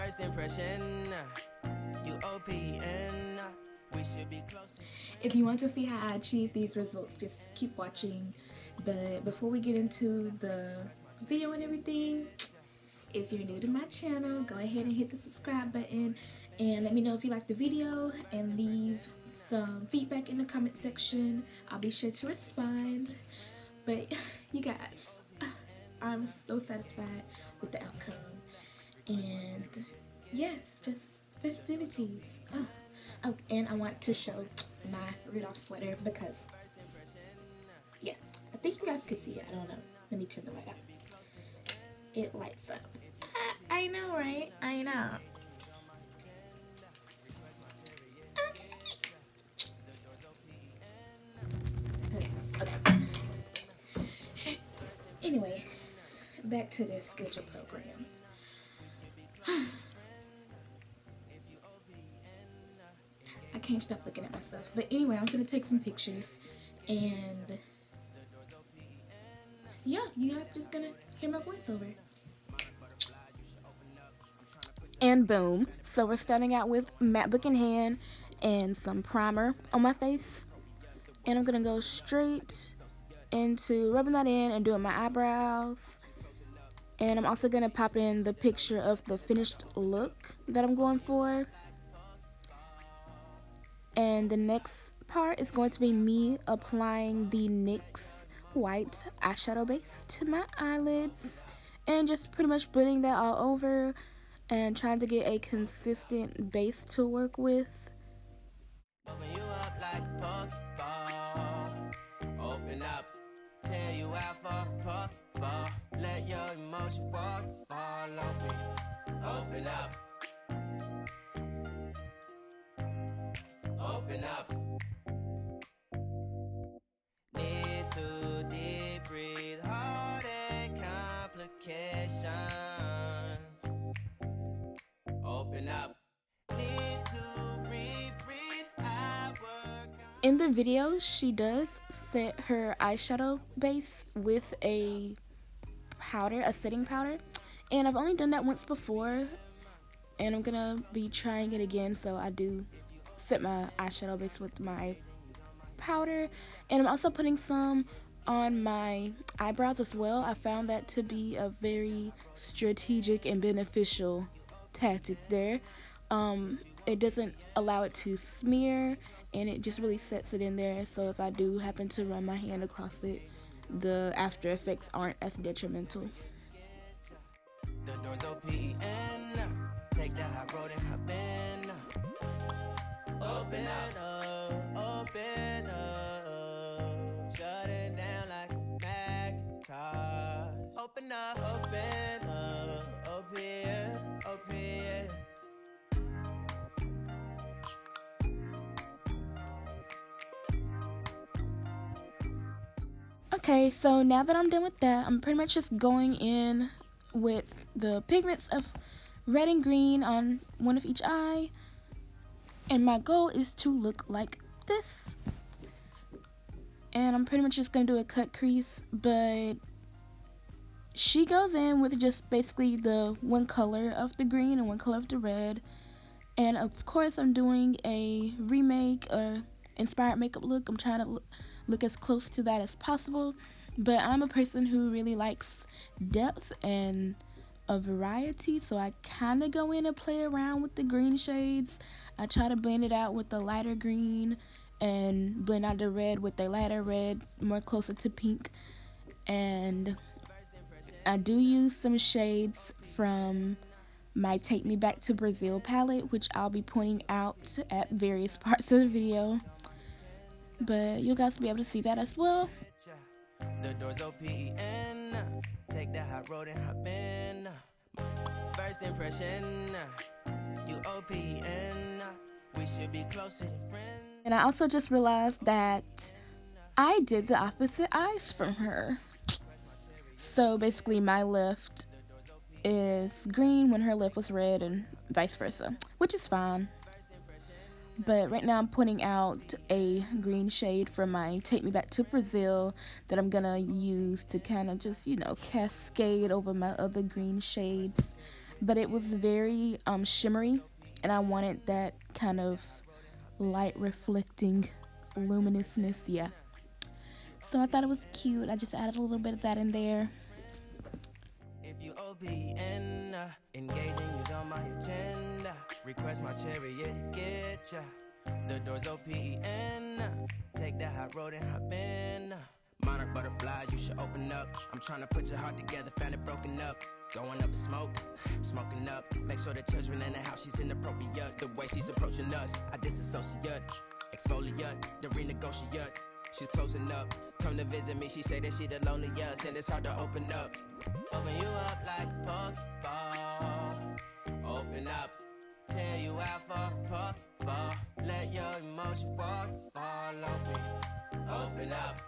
First impression, you OPN. We should be close. If you want to see how I achieve these results, just keep watching. But before we get into the video and everything, if you're new to my channel, go ahead and hit the subscribe button and let me know if you like the video and leave some feedback in the comment section. I'll be sure to respond. But you guys, I'm so satisfied with the outcome. And yes, just festivities. Oh, and I want to show my Rudolph sweater because, yeah, I think you guys can see it. I don't know. Let me turn the light out. It lights up. I know, right? I know. Okay. Anyway, back to this schedule program. I can't stop looking at myself. But anyway, I'm gonna take some pictures and yeah, you guys just gonna hear my voiceover. And boom. So we're starting out with matte book in hand and some primer on my face. And I'm gonna go straight into rubbing that in and doing my eyebrows. And I'm also gonna pop in the picture of the finished look that I'm going for. And the next part is going to be me applying the NYX white eyeshadow base to my eyelids and just pretty much blending that all over and trying to get a consistent base to work with. Open you up like a Pokeball. Open up, tear you out for a Pokeball. Let your emotion waterfall on me. Open up. Open up. Need to deep breathe, heart and complications. Open up. Need to rebreathe. I work. In the video, she does set her eyeshadow base with a powder, a setting powder. And I've only done that once before. And I'm gonna be trying it again, so I do set my eyeshadow base with my powder. And I'm also putting some on my eyebrows as well. I found that to be a very strategic and beneficial tactic there. It doesn't allow it to smear and it just really sets it in there, so if I do happen to run my hand across it, the after effects aren't as detrimental. The doors OPN. Take the high road and hop in. Open up, open up. Shut it down like a Macintosh. Open up, open, open. Okay, so now that I'm done with that, I'm pretty much just going in with the pigments of red and green on one of each eye. And my goal is to look like this. And I'm pretty much just going to do a cut crease, but she goes in with just basically the one color of the green and one color of the red. And of course I'm doing a remake or inspired makeup look. I'm trying to look as close to that as possible. But I'm a person who really likes depth and a variety, so I kind of go in and play around with the green shades. I try to blend it out with the lighter green and blend out the red with the lighter red, more closer to pink. And I do use some shades from my Take Me Back to Brazil palette, which I'll be pointing out at various parts of the video. But you guys will be able to see that as well. The doors OPN. Take the high road and hop in. First impression, you OPN. We should be closer to friends. And I also just realized that I did the opposite eyes from her. So basically my left is green when her left was red and vice versa, which is fine. But right now I'm putting out a green shade from my Take Me Back to Brazil that I'm gonna use to kind of just, you know, cascade over my other green shades. but it was very shimmery, and I wanted that kind of light reflecting luminousness. Yeah, so I thought it was cute. I just added a little bit of that in there. If you OPN, engaging you's on my agenda. Request my chariot to get ya. The door's OPN. Take that hot road and hop in. Monarch butterflies, you should open up. I'm trying to put your heart together, found it broken up. Going up in smoke, smoking up. Make sure the children in the house, she's inappropriate. The way she's approaching us, I disassociate. Exfoliate, the renegotiate. She's closing up. Come to visit me, she say that she the loneliest, and it's hard to open up. Open you up like a Pokeball. Open up, tear you out for a Pokeball. Let your emotion waterfall on me. Open up.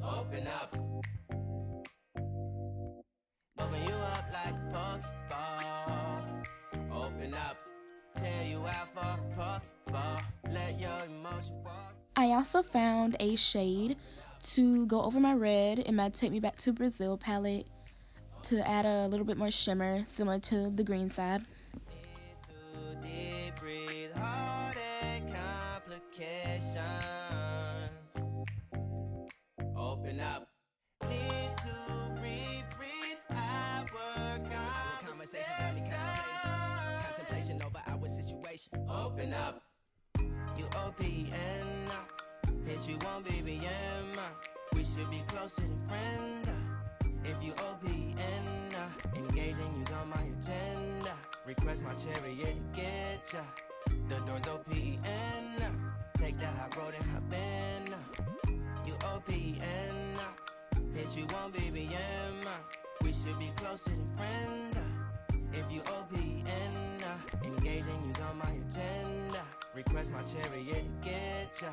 Open up. Open you up like a Pokeball. Open up, tear you out for a Pokeball. Let your emotion walk. I also found a shade to go over my red in my Take Me Back to Brazil palette to add a little bit more shimmer, similar to the green side. Too deep, breathe, heartache, complications. Open up. Need to reread our conversation. Got me contemplation over our situation. Open up. You OPN. Bitch, you won't BBM. We should be closer than friends. If you OPN, engaging you's on my agenda. Request my chariot to get ya. The door's OPN. Take that hot road and hop in. You OPN. Bitch, you won't BBM. We should be closer than friends. If you OPN, engaging you's on my agenda. Request my chariot to get ya.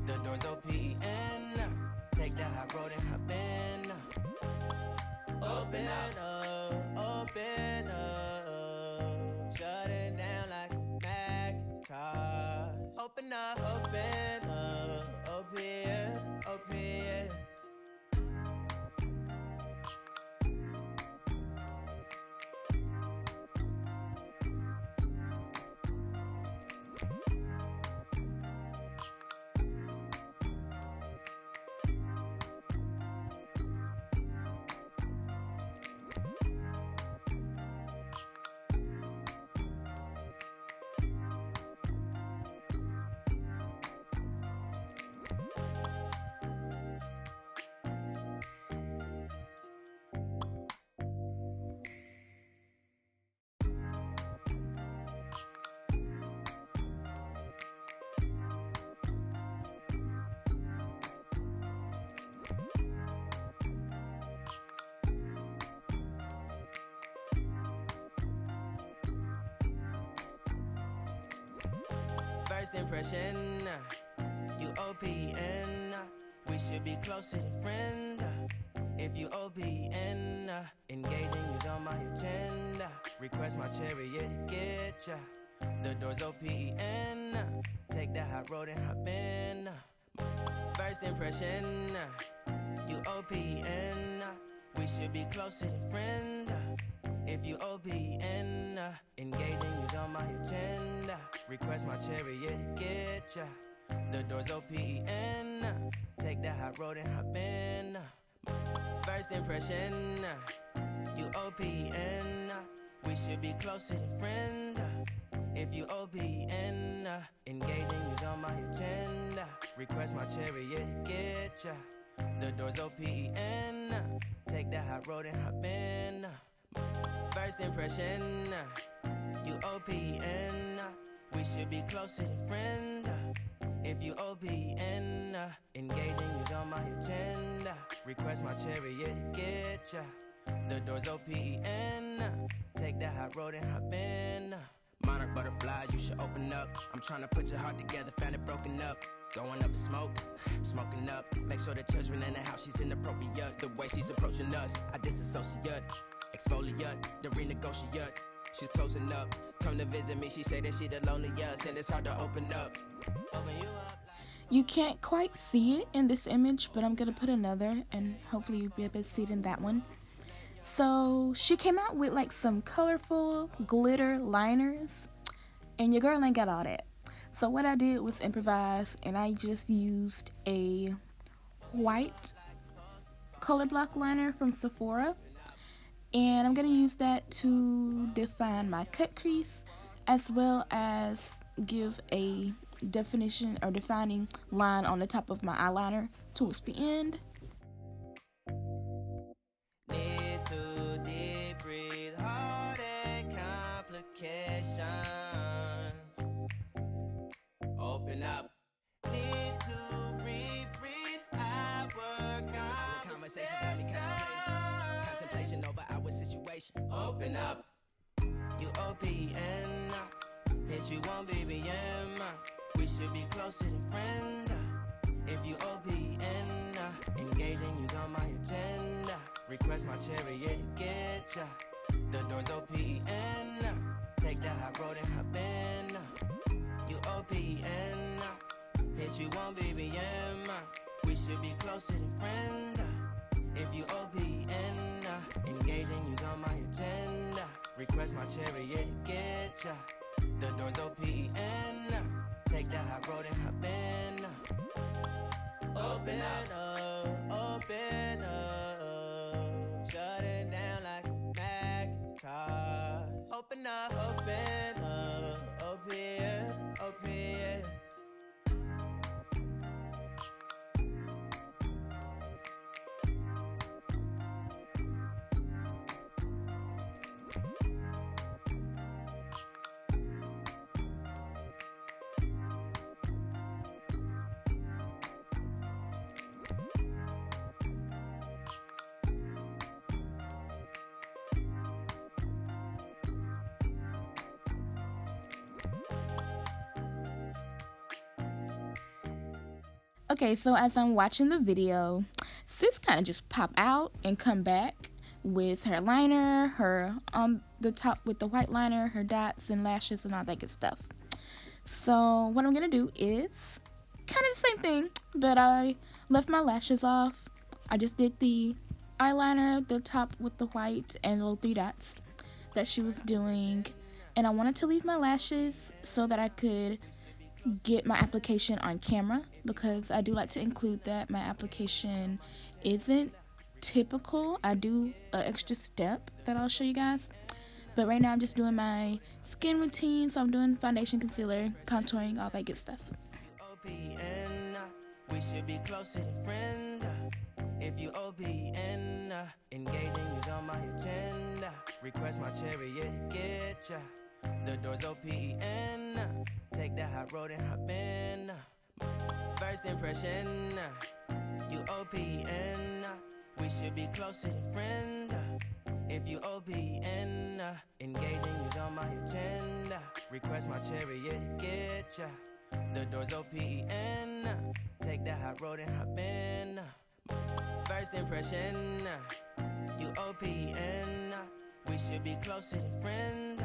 The door's OPN. Take that hot road and hop in. Open up, open up. Shut it down like a Macintosh. Open up, open, open. First impression, you OPN. We should be closer than friends. If you OPN, engaging you's on my agenda. Request my chariot to get ya. The door's OPN. Take that hot road and hop in. First impression, you OPN. We should be closer than friends. If you OPN, engaging you's on my agenda. Request my chariot to get ya. The door's OPN. Take that hot road and hop in. First impression, you OPN. We should be closer than friends. If you OPN, engaging you's on my agenda. Request my chariot to get ya. The door's OPN. Take that hot road and hop in. First impression, you OPN. We should be closer than friends. If you OPN, engaging you's on my agenda. Request my chariot to get ya. The door's OPN. Take that hot road and hop in. Monarch butterflies, you should open up. I'm trying to put your heart together, found it broken up. Going up in smoke, smoking up. Make sure the children in the house, she's inappropriate. The way she's approaching us, I disassociate. Exfoliate, the renegotiate. She's closing up. Come to visit me, she say that she the loneliest, and it's hard to open up. Open you up like... You can't quite see it in this image, but I'm going to put another, and hopefully you'll be able to see it in that one. So she came out with like some colorful glitter liners, and your girl ain't got all that. So what I did was improvise, and I just used a white Colorblock liner from Sephora, and I'm going to use that to define my cut crease, as well as give a definition or defining line on the top of my eyeliner towards the end. Need to deep breathe, heart and complications. Open up. Need to reread our conversation. Got me contemplation over our situation. Open up. You OPN. Bitch, you won't BBM. We should be closer than friends. If you OPN, engaging you's on my agenda. Request my chariot to get ya. The door's OPN. Take the high road and hop in. You OPN. Bitch, you won't BBM. We should be closer than friends. If you OPN, engaging you's on my agenda. Request my chariot to get ya. The door's OPN. Take the high road and hop in. Open up, open up. Shut it down like a Macintosh. Open up, open, open. Okay, so as I'm watching the video, sis kind of just pop out and come back with her liner, her on the top with the white liner, her dots and lashes and all that good stuff. So what I'm gonna do is kind of the same thing, but I left my lashes off. I just did the eyeliner, the top with the white and little 3 dots that she was doing, and I wanted to leave my lashes so that I could get my application on camera, because I do like to include that my application isn't typical. I do an extra step that I'll show you guys, but right now I'm just doing my skin routine. So I'm doing foundation, concealer, contouring, all that good stuff. OPN, we should be closer than friends. If you OPN, engaging you's on my agenda. Request my chariot to get ya. The door's OPN. Take the high road and hop in. First impression, you OPN. We should be closer than friends. If you OPN, engaging you's on my agenda. Request my chariot to get ya. The door's OPN. Take the high road and hop in. First impression, you OPN. We should be closer than friends.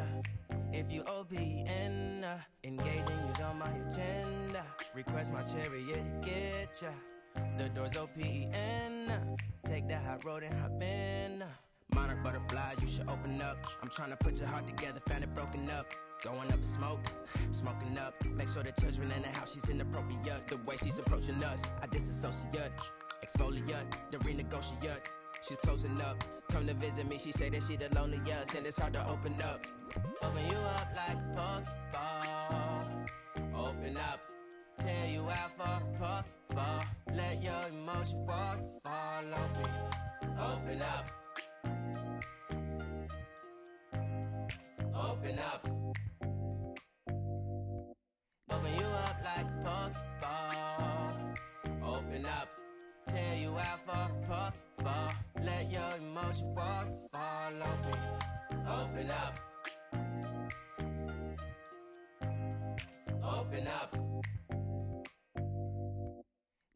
If you OPN, engaging you's on my agenda. Request my chariot to get ya. The door's OPN. Take the high road and hop in. Monarch butterflies, you should open up. I'm trying to put your heart together, found it broken up. Going up in smoke, smoking up. Make sure the children in the house, she's inappropriate. The way she's approaching us, I disassociate. Exfoliate, the renegotiate. She's closing up. Come to visit me, she say that she the loneliest, and it's hard to open up. Open you up like a Pokeball. Open up, tear you out for a Pokeball. Let your emotion waterfall on me. Open up. Open up. Open you up like a Pokeball. Open up, tear you out for a Pokeball. Let your emotion waterfall on me. Open up. Open up.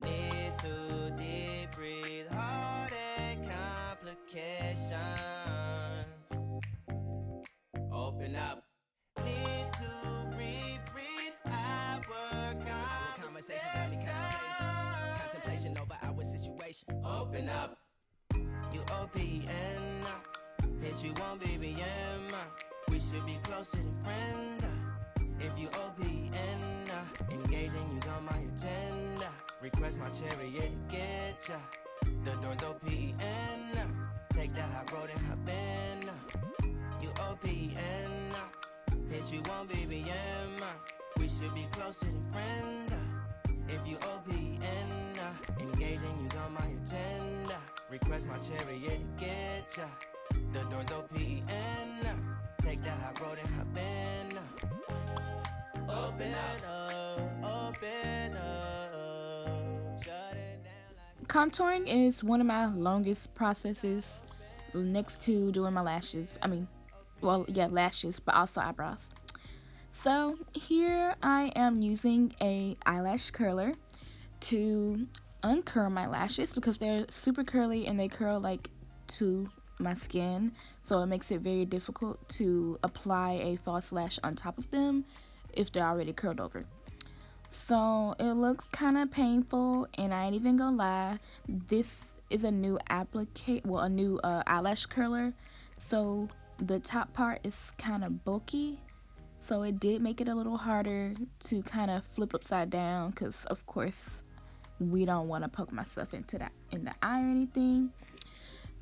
Need to deep breathe, heart and complications. Open up. Need to reread our conversation. Got me contemplation over our situation. Open up. You OPN. Bitch, you won't be we should be closer than friends. If you OPN, engaging you's on my agenda. Request my chariot to get ya. The door's OPN. Take that high road and hop in. You OPN. Bitch, you won't be we should be closer than friends. If you OPN, engaging you's on my agenda. Request my chariot to get ya. The door's OPN. Take that high road and hop in. Open up, open up. Shut it down like Contouring is one of my longest processes next to doing my lashes. Lashes, but also eyebrows. So here I am using a eyelash curler to uncurl my lashes because they're super curly and they curl like to my skin, so it makes it very difficult to apply a false lash on top of them if they're already curled over. So it looks kind of painful, and I ain't even gonna lie, this is a new eyelash curler, so the top part is kind of bulky, so it did make it a little harder to kind of flip upside down because of course we don't want to poke myself in the eye or anything.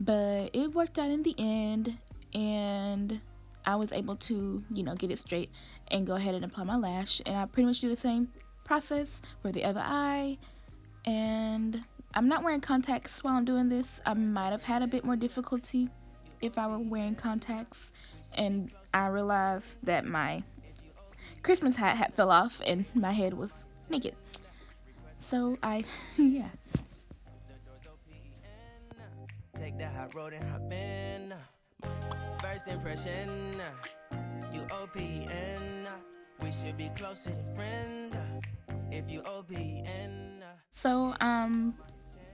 But it worked out in the end, and I was able to, get it straight and go ahead and apply my lash. And I pretty much do the same process for the other eye. And I'm not wearing contacts while I'm doing this. I might have had a bit more difficulty if I were wearing contacts. And I realized that my Christmas hat had fell off and my head was naked. So yeah. take that high road and hop in. First impression, you OPN. We should be closer than friends. If you OPN. So I'm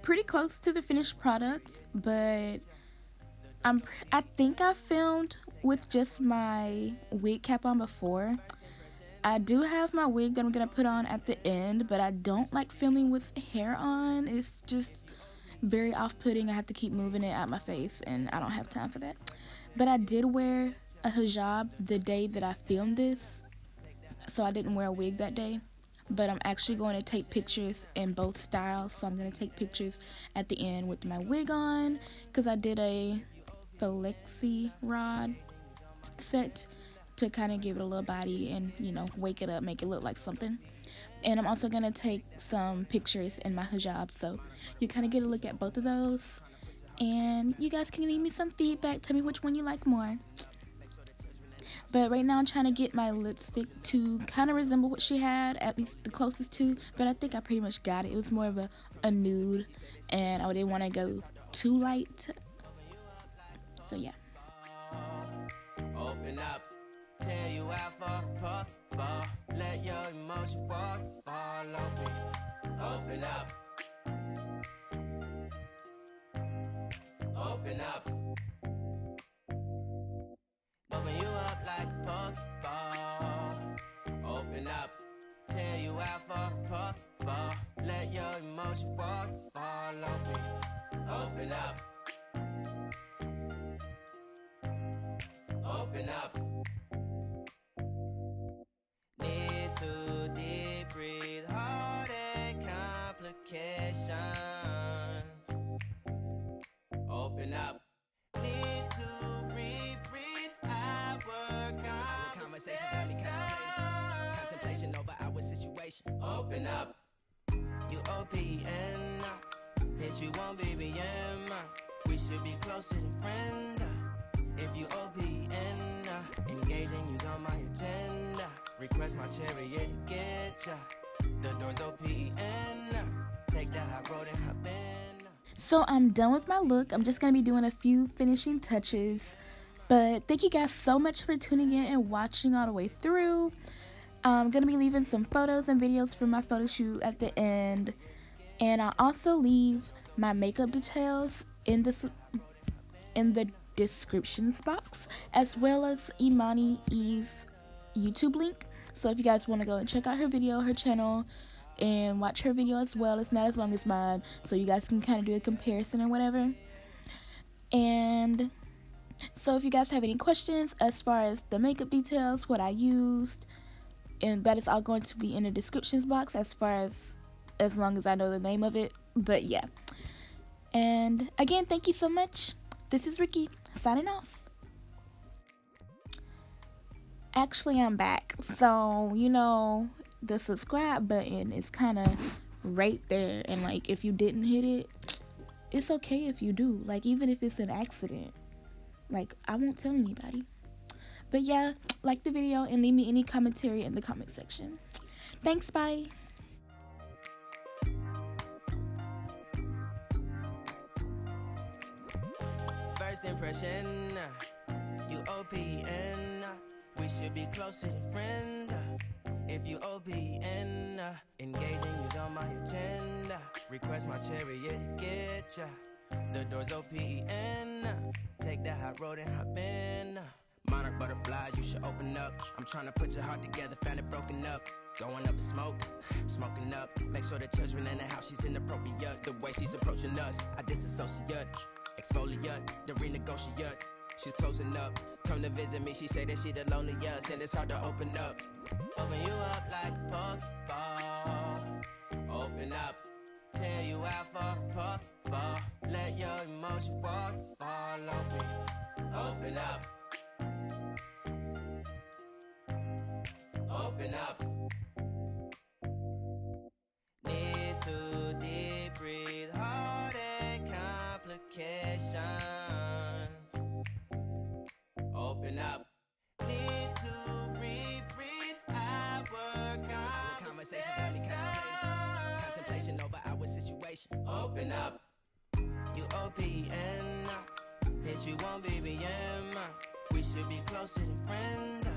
pretty close to the finished product, but I think I filmed with just my wig cap on before. I do have my wig that I'm gonna put on at the end, but I don't like filming with hair on. It's just very off-putting. I have to keep moving it out my face, and I don't have time for that. But I did wear a hijab the day that I filmed this, so I didn't wear a wig that day. But I'm actually going to take pictures in both styles, so I'm going to take pictures at the end with my wig on, because I did a flexi rod set to kind of give it a little body and, wake it up, make it look like something. And I'm also going to take some pictures in my hijab, so you kind of get a look at both of those. And you guys can leave me some feedback, tell me which one you like more. But right now I'm trying to get my lipstick to kind of resemble what she had, at least the closest to, but I think I pretty much got it. It was more of a nude, and I didn't want to go too light. So yeah. Open up, tell you out for puff, ball. Let your emotion waterfall on me. Open up. Open up. Open you up like a Pokeball. Open up, tell you out for Pokeball. Let your emotion waterfall on me. Open up. Open up. Need to deep breathe, heart and complications. Open up. Need to reread our conversation. Got me contemplation over our situation. Open up. You OPN. Bitch, you won't be BM. We should be closer than friends. If you OPN, engaging you's on my agenda. Request my chariot to get ya. The door's OPN. Take that high road and hop in. So I'm done with my look. I'm just going to be doing a few finishing touches. But thank you guys so much for tuning in and watching all the way through. I'm going to be leaving some photos and videos from my photo shoot at the end. And I'll also leave my makeup details in the descriptions box, as well as Imani's YouTube link. So if you guys want to go and check out her video, her channel, and watch her video as well. It's not as long as mine, so you guys can kind of do a comparison or whatever. And So if you guys have any questions as far as the makeup details, what I used, and that is all going to be in the descriptions box as long as I know the name of it. But yeah. And again, thank you so much. This is Ricky, signing off. Actually, I'm back. So, the subscribe button is kind of right there. And, like, if you didn't hit it, it's okay if you do. Like, even if it's an accident. Like, I won't tell anybody. But yeah, like the video and leave me any commentary in the comment section. Thanks, bye. First impression, you OPN. We should be closer than friends. If you OPN, engaging you's on my agenda. Request my chariot, get ya. The door's OPN. Take that hot road and hop in. Monarch butterflies, you should open up. I'm trying to put your heart together, found it broken up. Going up in smoke, smoking up. Make sure the children in the house, she's inappropriate. The way she's approaching us, I disassociate. Exfoliate, the renegotiate. She's closing up. Come to visit me, she say that she the loneliest, and it's hard to open up. Open you up like a Pokeball. Open up, tear you out for a Pokeball. Let your emotions waterfall on me. Open up. Open up. Need to deep breathe, heart and complications. Open up. Need to reread our conversation. Got me contemplation over our situation. Open up. You OPN. Bitch, you won't BBM. We should be closer than friends.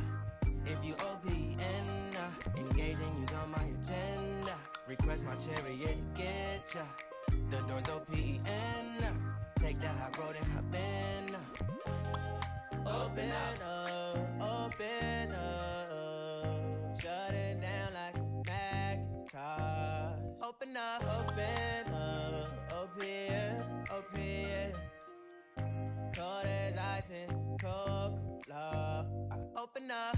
If you OPN, engaging you's on my agenda. Request my chariot, get ya. The door's OPN. Take that hot road and hop in. Open up, open up. Shut it down like a Macintosh. Open up, open, open. Cold as ice and Colorblock. Open up.